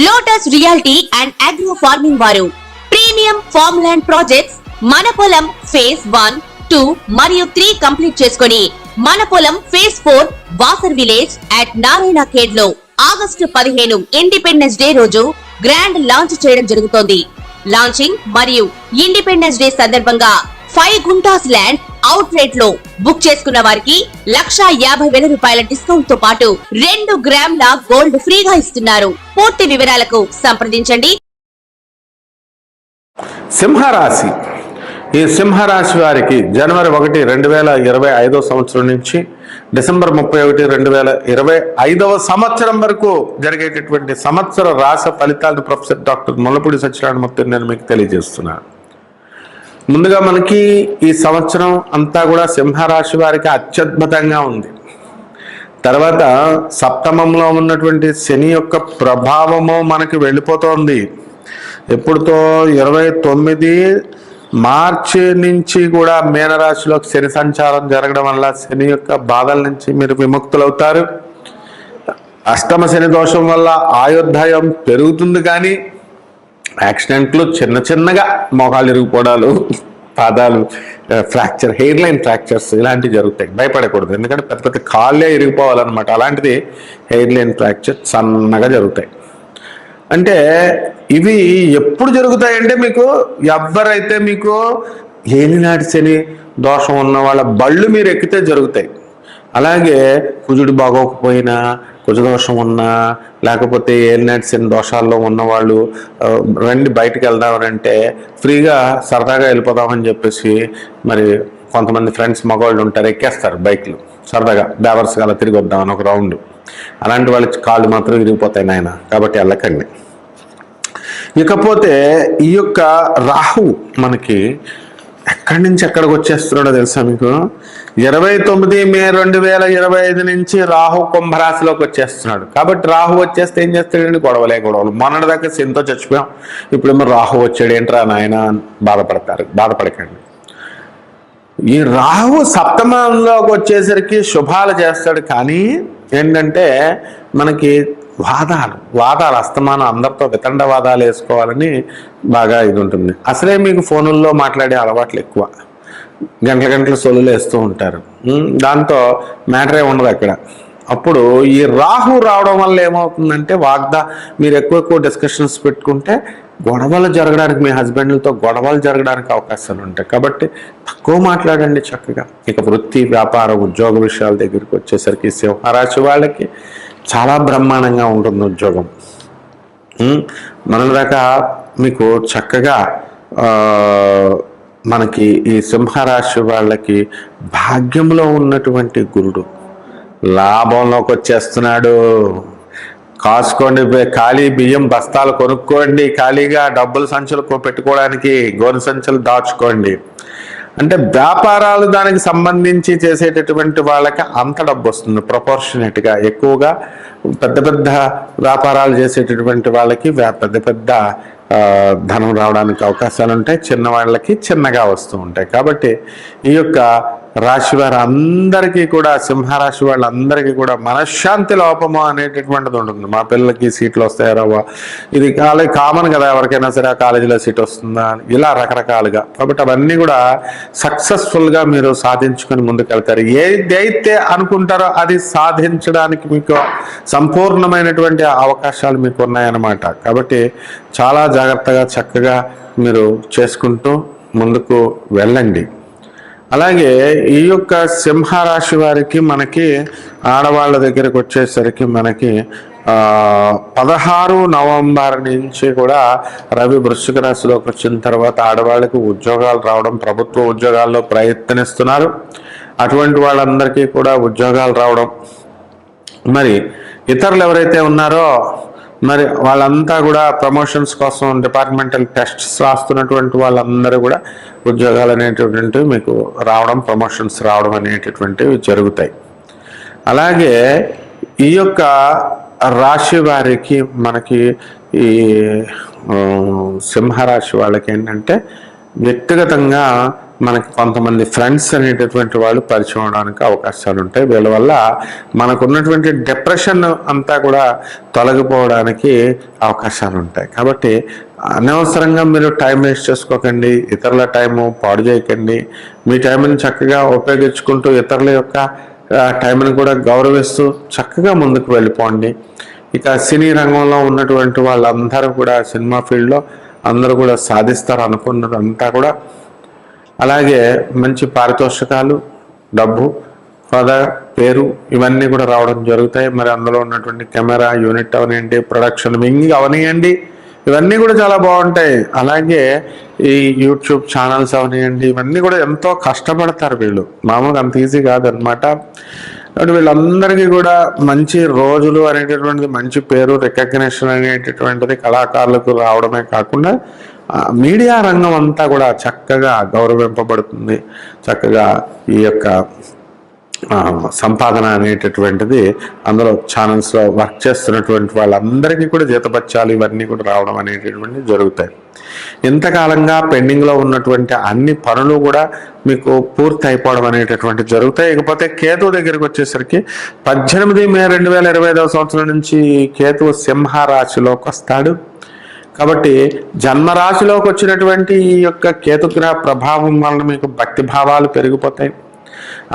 Lotus reality and agro farming వారు premium farm land projects మన పొలం ఫేజ్ 1, 2 మరియు 3 కంప్లీట్ చేసుకుని మన పొలం phase 4 Wasar village at Narayana Khed లో ఆగస్టు 15 ఇండిపెండెన్స్ డే రోజు గ్రాండ్ లాంచ్ చేయడం జరుగుతోంది. లాంచింగ్ మరియు ఇండిపెండెన్స్ డే సందర్భంగా 5 గుంటాస్ ల్యాండ్ అవుట్ రేట్ లో బుక్ చేసుకున్న వారికి 1,50,000 రూపాయల డిస్కౌంట్ తో పాటు 2 గ్రాముల గోల్డ్ ఫ్రీగా ఇస్తున్నారు. పూర్తి వివరాలకు సంప్రదించండి. సింహరాశి. ఈ సింహరాశి వారికి జనవరి 1, 2025 సంవత్సరం నుంచి డిసెంబర్ 31, 2025 సంవత్సరం వరకు జరిగేటటువంటి సంవత్సర రాశి ఫలితాలను ప్రొఫెసర్ డాక్టర్ ముల్లపూడి సత్యనారాయణమూర్తి నేను మీకు తెలియజేస్తున్నాను. ముందుగా మనకి ఈ సంవత్సరం అంతా కూడా సింహరాశి వారికి అత్యద్భుతంగా ఉంది. తర్వాత సప్తమంలో ఉన్నటువంటి శని యొక్క ప్రభావము మనకి వెళ్ళిపోతోంది. ఎప్పుడుతో 29 మార్చి నుంచి కూడా మీనరాశిలోకి శని సంచారం జరగడం వల్ల శని యొక్క బాధల నుంచి మీరు విముక్తులవుతారు. అష్టమ శని దోషం వల్ల ఆయుర్దాయం పెరుగుతుంది, కానీ యాక్సిడెంట్లు చిన్నగా మోకాలు ఇరిగిపోవడాలు, పాదాలు ఫ్రాక్చర్, హెయిర్ లైన్ ఫ్రాక్చర్స్ ఇలాంటివి జరుగుతాయి. భయపడకూడదు, ఎందుకంటే పెద్ద కాళ్ళే ఇరిగిపోవాలన్నమాట. అలాంటిది హెయిర్ లైన్ ఫ్రాక్చర్ సన్నగా జరుగుతాయి. అంటే ఇవి ఎప్పుడు జరుగుతాయంటే మీకు ఎవరైతే మీకు ఏలినాటి శని దోషం ఉన్న వాళ్ళ బళ్ళు మీరు ఎక్కితే జరుగుతాయి. అలాగే కుజుడు బాగోకపోయినా, కుజదోషం ఉన్నా, లేకపోతే ఏలినాటి శని దోషాల్లో ఉన్నవాళ్ళు రండి బయటకు వెళ్దామనంటే ఫ్రీగా సరదాగా వెళ్ళిపోదామని చెప్పేసి మరి కొంతమంది ఫ్రెండ్స్ మగవాళ్ళు ఉంటారు, ఎక్కేస్తారు బైక్లు సరదాగా బేవర్స్గా అలా తిరిగి వద్దామని ఒక రౌండ్. అలాంటి వాళ్ళ కాళ్ళు మాత్రం విరిగిపోతాయి నాయన, కాబట్టి వెళ్ళకండి. ఇకపోతే ఈ యొక్క రాహు మనకి ఎక్కడి నుంచి ఎక్కడికి వచ్చేస్తున్నాడో తెలుసా మీకు? 29 మే 2025 నుంచి రాహు కుంభరాశిలోకి వచ్చేస్తున్నాడు. కాబట్టి రాహు వచ్చేస్తే ఏం చేస్తాడండి? గొడవలు. మొన్నటిదాకా శనితో చచ్చిపోయాం, ఇప్పుడేమో రాహు వచ్చాడు ఏంట్రా నాయన బాధపడకండి. ఈ రాహు సప్తమంలోకి వచ్చేసరికి శుభాలు చేస్తాడు, కానీ ఏంటంటే మనకి వాదాలు అస్తమానం అందరితో వితండవాదాలు వేసుకోవాలని బాగా ఇది ఉంటుంది. అసలే మీకు ఫోనుల్లో మాట్లాడే అలవాట్లు ఎక్కువ, గంటల సొల్లులు వేస్తూ ఉంటారు. దాంతో మ్యాటరే ఉండదు అక్కడ. అప్పుడు ఈ రాహు రావడం వల్ల ఏమవుతుందంటే మీరు ఎక్కువ డిస్కషన్స్ పెట్టుకుంటే గొడవలు జరగడానికి, మీ హస్బెండ్లతో గొడవలు జరగడానికి అవకాశాలు ఉంటాయి. కాబట్టి తక్కువ మాట్లాడండి చక్కగా. ఇక వృత్తి, వ్యాపారం, ఉద్యోగ విషయాల దగ్గరికి వచ్చేసరికి సింహరాశి వాళ్ళకి చాలా బ్రహ్మాండంగా ఉంటుంది ఉద్యోగం. మన దాకా మీకు చక్కగా మనకి ఈ సింహరాశి వాళ్ళకి భాగ్యంలో ఉన్నటువంటి గురుడు లాభంలోకి వచ్చేస్తున్నాడు. కాసుకోండి, ఖాళీ బియ్యం బస్తాలు కొనుక్కోండి, ఖాళీగా డబ్బులు సంచులు పెట్టుకోవడానికి గోను సంచులు దాచుకోండి. అంటే వ్యాపారాలు దానికి సంబంధించి చేసేటటువంటి వాళ్ళకి అంత డబ్బు వస్తుంది ప్రపోర్షనేట్గా. ఎక్కువగా పెద్ద వ్యాపారాలు చేసేటటువంటి వాళ్ళకి పెద్ద ధనం రావడానికి అవకాశాలు ఉంటాయి. చిన్న వాళ్ళకి చిన్నగా వస్తూ ఉంటాయి. కాబట్టి ఈ యొక్క రాశి వారందరికీ కూడా, సింహరాశి వాళ్ళందరికీ కూడా మనశ్శాంతి లోపము అనేటటువంటిది ఉంటుంది. మా పిల్లలకి సీట్లు వస్తాయా రావా, ఇది కామన్ కదా, ఎవరికైనా సరే ఆ కాలేజీలో సీట్ వస్తుందా, ఇలా రకరకాలుగా. కాబట్టి అవన్నీ కూడా సక్సెస్ఫుల్గా మీరు సాధించుకొని ముందుకెళ్తారు. ఏదైతే అనుకుంటారో అది సాధించడానికి మీకు సంపూర్ణమైనటువంటి అవకాశాలు మీకు ఉన్నాయన్నమాట. కాబట్టి చాలా జాగ్రత్తగా చక్కగా మీరు చేసుకుంటూ ముందుకు వెళ్ళండి. అలాగే ఈ యొక్క సింహరాశి వారికి మనకి ఆడవాళ్ళ దగ్గరికి వచ్చేసరికి మనకి 16 నవంబర్ నుంచి కూడా రవి వృశ్చిక రాశిలోకి వచ్చిన తర్వాత ఆడవాళ్ళకి ఉద్యోగాలు రావడం, ప్రభుత్వ ఉద్యోగాల్లో ప్రయత్నిస్తున్నారు. అటువంటి వాళ్ళందరికీ కూడా ఉద్యోగాలు రావడం, మరి ఇతరులు ఎవరైతే ఉన్నారో మరి వాళ్ళంతా కూడా ప్రమోషన్స్ కోసం డిపార్ట్మెంటల్ టెస్ట్స్ రాస్తున్నటువంటి వాళ్ళందరూ కూడా ఉద్యోగాలు అనేటటువంటివి మీకు రావడం, ప్రమోషన్స్ రావడం అనేటటువంటివి జరుగుతాయి. అలాగే ఈ యొక్క రాశి వారికి మనకి ఈ సింహరాశి వాళ్ళకి ఏంటంటే వ్యక్తిగతంగా మనకి కొంతమంది ఫ్రెండ్స్ అనేటటువంటి వాళ్ళు పరిచయం అవడానికి అవకాశాలు ఉంటాయి. వీళ్ళ వల్ల మనకున్నటువంటి డిప్రెషన్ అంతా కూడా తొలగిపోవడానికి అవకాశాలు ఉంటాయి. కాబట్టి అనవసరంగా మీరు టైం వేస్ట్ చేసుకోకండి, ఇతరుల టైము పాడు చేయకండి. మీ టైంని చక్కగా ఉపయోగించుకుంటూ ఇతరుల యొక్క టైంని కూడా గౌరవిస్తూ చక్కగా ముందుకు వెళ్ళిపోండి. ఇక సినీ రంగంలో ఉన్నటువంటి వాళ్ళందరూ కూడా సినిమా ఫీల్డ్లో అందరూ కూడా సాధిస్తారు అనుకున్నదంతా కూడా. అలాగే మంచి పారితోషికాలు, డబ్బు, హోదా, పేరు ఇవన్నీ కూడా రావడం జరుగుతాయి. మరి అందులో ఉన్నటువంటి కెమెరా యూనిట్ అవనివ్వండి, ప్రొడక్షన్ వింగ్ అవనివ్వండి, ఇవన్నీ కూడా చాలా బాగుంటాయి. అలాగే ఈ యూట్యూబ్ ఛానల్స్ అవనివ్వండి, ఇవన్నీ కూడా ఎంతో కష్టపడతారు వీళ్ళు, మామూలుగా అంత ఈజీ కాదనమాట. కాబట్టి వీళ్ళందరికీ కూడా మంచి రోజులు అనేటటువంటిది, మంచి పేరు, రికగ్నిషన్ అనేటటువంటిది కళాకారులకు రావడమే కాకుండా మీడియా రంగం అంతా కూడా చక్కగా గౌరవింపబడుతుంది. చక్కగా ఈ యొక్క సంపాదన అనేటటువంటిది అందులో ఛానల్స్లో వర్క్ చేస్తున్నటువంటి వాళ్ళందరికీ కూడా జీతపత్యాలు ఇవన్నీ కూడా రావడం అనేటటువంటివి జరుగుతాయి. ఇంతకాలంగా పెండింగ్లో ఉన్నటువంటి అన్ని పనులు కూడా మీకు పూర్తి అయిపోవడం అనేటటువంటి జరుగుతాయి. ఇకపోతే కేతు దగ్గరికి వచ్చేసరికి 18 మే 2025 సంవత్సరం నుంచి కేతు సింహ రాశిలోకి వస్తాడు. కాబట్టి జన్మరాశిలోకి వచ్చినటువంటి ఈ యొక్క కేతుగ్రహ ప్రభావం వలన మీకు భక్తి భావాలు పెరిగిపోతాయి.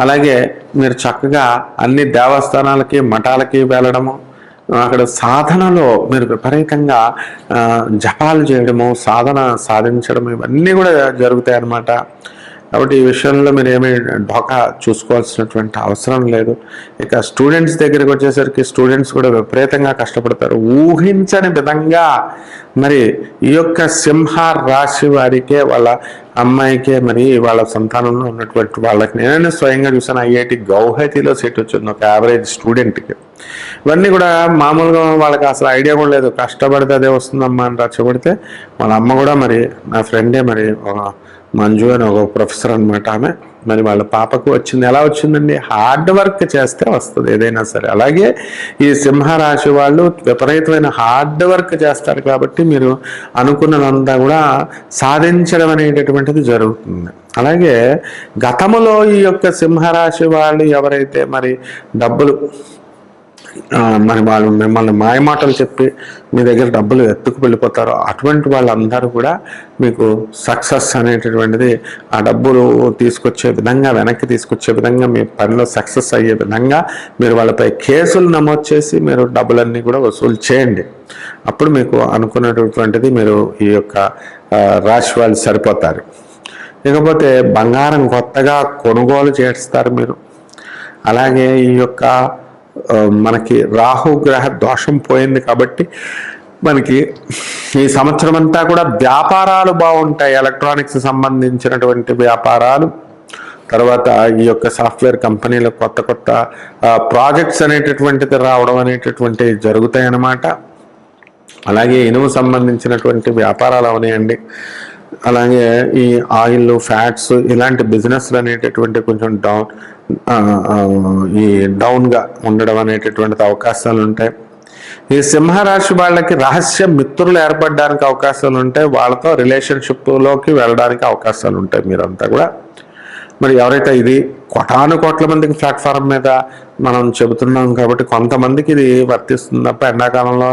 అలాగే మీరు చక్కగా అన్ని దేవస్థానాలకి మఠాలకి వెళ్ళడము, అక్కడ సాధనలో మీరు విపరీతంగా జపాలు చేయడము, సాధన సాధించడం ఇవన్నీ కూడా జరుగుతాయి అన్నమాట. కాబట్టి ఈ విషయంలో మీరు ఏమీ ఢోకా చూసుకోవాల్సినటువంటి అవసరం లేదు. ఇక స్టూడెంట్స్ దగ్గరికి వచ్చేసరికి స్టూడెంట్స్ కూడా విపరీతంగా కష్టపడతారు. ఊహించని విధంగా మరి ఈ యొక్క సింహ రాశి వారికే, వాళ్ళ అమ్మాయికే, మరి వాళ్ళ సంతానంలో ఉన్నటువంటి వాళ్ళకి నేనే స్వయంగా చూసాను. ఐఐటి గౌహతిలో సీట్ వచ్చింది ఒక యావరేజ్ స్టూడెంట్కి. ఇవన్నీ కూడా మామూలుగా వాళ్ళకి అసలు ఐడియా కూడా లేదు. కష్టపడితే అదే వస్తుందమ్మా అని రచ్చబడితే వాళ్ళ అమ్మ కూడా, మరి నా ఫ్రెండే మరి మంజు అని ఒక ప్రొఫెసర్ అనమాట ఆమె, మరి వాళ్ళ పాపకు వచ్చింది. ఎలా వచ్చిందండి? హార్డ్ వర్క్ చేస్తే వస్తుంది ఏదైనా సరే. అలాగే ఈ సింహరాశి వాళ్ళు విపరీతమైన హార్డ్ వర్క్ చేస్తారు కాబట్టి మీరు అనుకున్నదంతా కూడా సాధించడం అనేటటువంటిది జరుగుతుంది. అలాగే గతంలో ఈ యొక్క సింహరాశి వాళ్ళు ఎవరైతే మరి డబ్బులు మరి వాళ్ళు మిమ్మల్ని మాయమాటలు చెప్పి మీ దగ్గర డబ్బులు ఎత్తుకు వెళ్ళిపోతారో అటువంటి వాళ్ళందరూ కూడా మీకు సక్సెస్ అనేటటువంటిది, ఆ డబ్బులు తీసుకొచ్చే విధంగా, వెనక్కి తీసుకొచ్చే విధంగా, మీ పనిలో సక్సెస్ అయ్యే విధంగా మీరు వాళ్ళపై కేసులు నమోదు చేసి మీరు డబ్బులన్నీ కూడా వసూలు చేయండి. అప్పుడు మీకు అనుకున్నటువంటిది మీరు ఈ యొక్క రాశి వాళ్ళు సరిపోతారు. ఇకపోతే బంగారం కొత్తగా కొనుగోలు చేస్తారు మీరు. అలాగే ఈ యొక్క మనకి రాహుగ్రహ దోషం పోయింది కాబట్టి మనకి ఈ సంవత్సరం అంతా కూడా వ్యాపారాలు బాగుంటాయి. ఎలక్ట్రానిక్స్ సంబంధించినటువంటి వ్యాపారాలు, తర్వాత ఈ యొక్క సాఫ్ట్వేర్ కంపెనీలు కొత్త కొత్త ప్రాజెక్ట్స్ అనేటటువంటిది రావడం అనేటటువంటివి జరుగుతాయి అన్నమాట. అలాగే ఇనుము సంబంధించినటువంటి వ్యాపారాలు అవనాయండి. అలాగే ఈ ఆయిల్, ఫ్యాట్స్ ఇలాంటి బిజినెస్లు అనేటటువంటి కొంచెం డౌన్గా ఉండడం అనేటటువంటి అవకాశాలు ఉంటాయి. ఈ సింహరాశి వాళ్ళకి రహస్య మిత్రులు ఏర్పడడానికి అవకాశాలు ఉంటాయి. వాళ్ళతో రిలేషన్షిప్లోకి వెళ్ళడానికి అవకాశాలు ఉంటాయి మీరంతా కూడా. మరి ఎవరైతే ఇది కోటాను కోట్ల మందికి ప్లాట్ఫామ్ మీద మనం చెబుతున్నాం కాబట్టి కొంతమందికి ఇది వర్తిస్తుంది తప్ప, ఎండాకాలంలో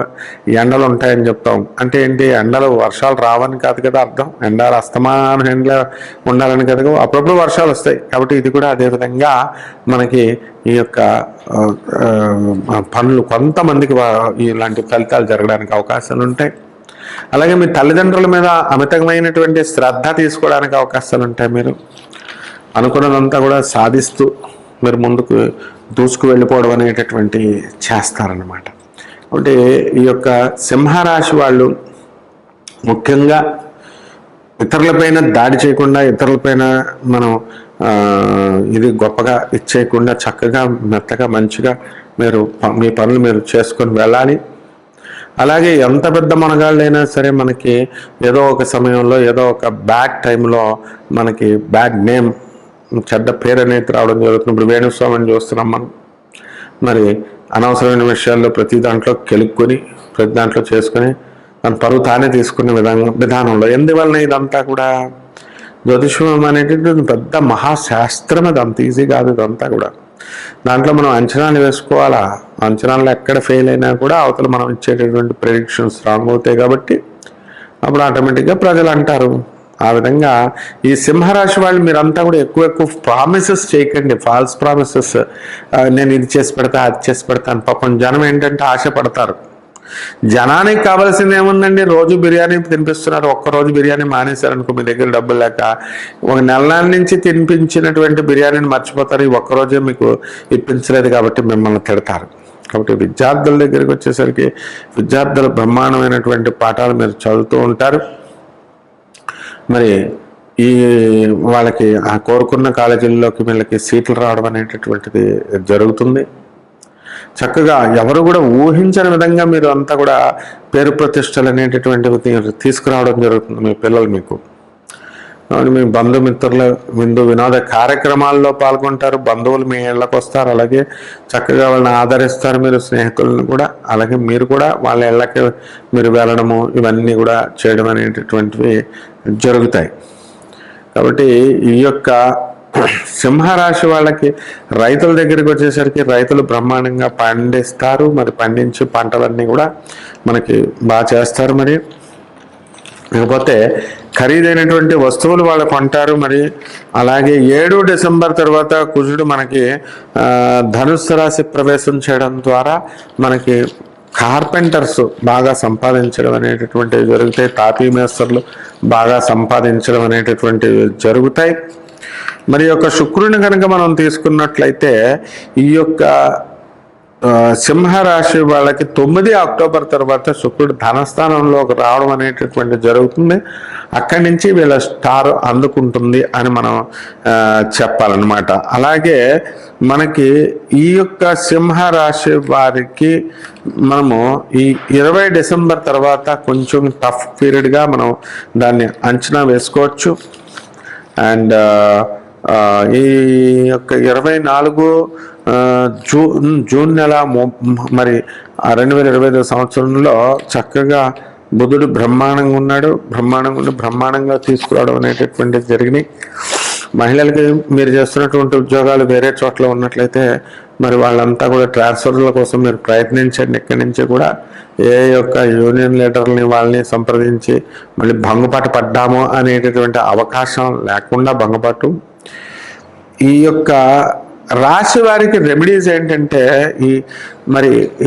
ఎండలు ఉంటాయని చెప్తాం అంటే ఏంటి? ఎండలు వర్షాలు రావని కాదు కదా అర్థం. ఎండలు అస్తమానం ఎండలు ఉండాలని కదా, అప్పుడప్పుడు వర్షాలు వస్తాయి. కాబట్టి ఇది కూడా అదేవిధంగా మనకి ఈ యొక్క పనులు కొంతమందికి ఇలాంటి ఫలితాలు జరగడానికి అవకాశాలు ఉంటాయి. అలాగే మీ తల్లిదండ్రుల మీద అమితమైనటువంటి శ్రద్ధ తీసుకోవడానికి అవకాశాలు ఉంటాయి. మీరు అనుకున్నదంతా కూడా సాధిస్తూ మీరు ముందుకు దూసుకు వెళ్ళిపోవడం అనేటటువంటి చేస్తారన్నమాట. అంటే ఈ యొక్క సింహరాశి వాళ్ళు ముఖ్యంగా ఇతరులపైన దాడి చేయకుండా, ఇతరులపైన మనం ఇది గొప్పగా ఇచ్చేయకుండా చక్కగా మెత్తగా మంచిగా మీరు మీ పనులు మీరు చేసుకొని వెళ్ళాలి. అలాగే ఎంత పెద్ద మనగాళ్ళైనా సరే మనకి ఏదో ఒక సమయంలో ఏదో ఒక బ్యాడ్ టైంలో మనకి బ్యాడ్ నేమ్, చెడ్డ పేరు అనేది రావడం జరుగుతుంది. ఇప్పుడు వేణుస్వామిని చూస్తున్నాం మనం. మరి అనవసరమైన విషయాల్లో ప్రతి దాంట్లో కెలుక్కొని ప్రతి దాంట్లో చేసుకొని తన పరువు తానే తీసుకునే విధానంలో ఎందువలన ఇదంతా కూడా జ్యోతిష్యం అనేటటువంటి పెద్ద మహాశాస్త్రం, అది అంత ఈజీ కాదు ఇదంతా కూడా. దాంట్లో మనం అంచనాలు వేసుకోవాలా, అంచనాలు ఎక్కడ ఫెయిల్ అయినా కూడా అవతల మనం ఇచ్చేటటువంటి ప్రెడిక్షన్స్ రాంగ్ అవుతాయి. కాబట్టి అప్పుడు ఆటోమేటిక్గా ప్రజలు అంటారు. ఆ విధంగా ఈ సింహరాశి వాళ్ళు మీరంతా కూడా ఎక్కువ ప్రామిసెస్ చేయకండి, ఫాల్స్ ప్రామిసెస్. నేను ఇది చేసి పెడతా, అది చేసి పెడతాను. పాపం జనం ఏంటంటే ఆశపడతారు. జనానికి కావాల్సింది ఏముందండి? రోజు బిర్యానీ తినిపిస్తున్నారు, ఒక్కరోజు బిర్యానీ మానేశారనుకో, మీ దగ్గర డబ్బులు లేక ఒక నెల నుంచి తినిపించినటువంటి బిర్యానీని మర్చిపోతారు. ఈ ఒక్కరోజే మీకు ఇప్పించలేదు కాబట్టి మిమ్మల్ని తిడతారు. కాబట్టి విద్యార్థుల దగ్గరికి వచ్చేసరికి విద్యార్థుల బ్రహ్మాండమైనటువంటి పాఠాలు మీరు చదువుతూ ఉంటారు. మరి ఈ వాళ్ళకి ఆ కోరుకున్న కాలేజీల్లోకి వీళ్ళకి సీట్లు రావడం అనేటటువంటిది జరుగుతుంది. చక్కగా ఎవరు కూడా ఊహించని విధంగా మీరు అంతా కూడా పేరు ప్రతిష్టలు అనేటటువంటివి తీసుకురావడం జరుగుతుంది మీ పిల్లలు. మీకు మీ బంధుమిత్రుల వినోద కార్యక్రమాల్లో పాల్గొంటారు, బంధువులు మీ ఇళ్ళకి వస్తారు, అలాగే చక్కగా వాళ్ళని ఆదరిస్తారు మీరు, స్నేహితులను కూడా. అలాగే మీరు కూడా వాళ్ళ ఇళ్ళకి మీరు వెళ్ళడము, ఇవన్నీ కూడా చేయడం అనేటటువంటివి జరుగుతాయి. కాబట్టి ఈ యొక్క సింహరాశి వాళ్ళకి రైతుల దగ్గరికి వచ్చేసరికి రైతులు బ్రహ్మాండంగా పండిస్తారు. మరి పండించి పంటలన్నీ కూడా మనకి బాగా చేస్తారు. మరి లేకపోతే ఖరీదైనటువంటి వస్తువులు వాళ్ళు కొంటారు. మరి అలాగే 7 డిసెంబర్ తర్వాత కుజుడు మనకి ధనుస్సు రాశి ప్రవేశం చేయడం ద్వారా మనకి కార్పెంటర్స్ బాగా సంపాదించడం అనేటటువంటివి జరుగుతాయి. తాపీ మేస్టర్లు బాగా సంపాదించడం అనేటటువంటివి జరుగుతాయి. మరి యొక్క శుక్రుని కనుక మనం తీసుకున్నట్లయితే ఈ యొక్క సింహరాశి వాళ్ళకి 9 అక్టోబర్ తర్వాత శుక్రుడు ధనస్థానంలోకి రావడం అనేటటువంటి జరుగుతుంది. అక్కడి నుంచి వీళ్ళ స్టార్ అందుకుంటుంది అని మనం చెప్పాలన్నమాట. అలాగే మనకి ఈ యొక్క సింహరాశి వారికి మనము ఈ 20 డిసెంబర్ తర్వాత కొంచెం టఫ్ పీరియడ్గా మనం దాన్ని అంచనా వేసుకోవచ్చు. అండ్ ఈ యొక్క 24 జూన్ నెల మరి 2025 సంవత్సరంలో చక్కగా బుధుడు బ్రహ్మాండంగా ఉన్నాడు. బ్రహ్మాండంగా తీసుకురావడం అనేటటువంటిది జరిగినాయి. మహిళలకి మీరు చేస్తున్నటువంటి ఉద్యోగాలు వేరే చోట్ల ఉన్నట్లయితే మరి వాళ్ళంతా కూడా ట్రాన్స్ఫర్ల కోసం మీరు ప్రయత్నించండి. ఇక్కడి నుంచి కూడా ఏ యొక్క యూనియన్ లీడర్ని వాళ్ళని సంప్రదించి మళ్ళీ భంగపాటు పడ్డాము అనేటటువంటి అవకాశం లేకుండా భంగపాటు. ఈ యొక్క రాశి వారికి రెమెడీస్ ఏంటంటే ఈ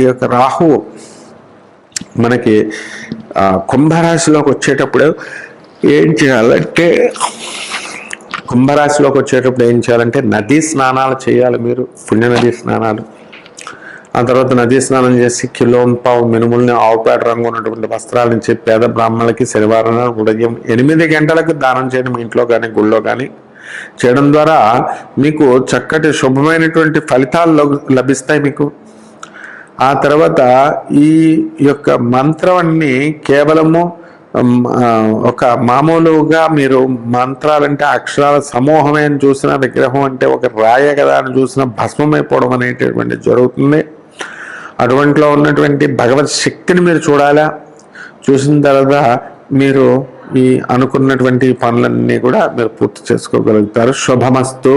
యొక్క రాహువు మనకి కుంభరాశిలోకి వచ్చేటప్పుడు ఏం చేయాలంటే నదీ స్నానాలు చేయాలి మీరు, పుణ్య నదీ స్నానాలు. ఆ తర్వాత నదీ స్నానం చేసి కిలోంపావు మినుముల్ని ఆవుపేట రంగు ఉన్నటువంటి వస్త్రాల నుంచి పేద బ్రాహ్మణులకి శనివారం ఉదయం 8 గంటలకు దానం చేయడం, మీ ఇంట్లో కానీ గుళ్ళో కానీ చేయడం ద్వారా మీకు చక్కటి శుభమైనటువంటి ఫలితాలు లభిస్తాయి మీకు. ఆ తర్వాత ఈ యొక్క మంత్రాన్ని కేవలము ఒక మామూలుగా మీరు మంత్రాలంటే అక్షరాల సమూహమే అని చూసిన, విగ్రహం అంటే ఒక రాయ కదా అని చూసిన భస్మమైపోవడం అనేటటువంటి జరుగుతుంది. అటువంటిలో ఉన్నటువంటి భగవత్ శక్తిని మీరు చూడాలా. చూసిన తర్వాత మీరు ఈ అనుకున్నటువంటి పనులన్నీ కూడా మీరు పూర్తి చేసుకోగలుగుతారు. శుభమస్తు.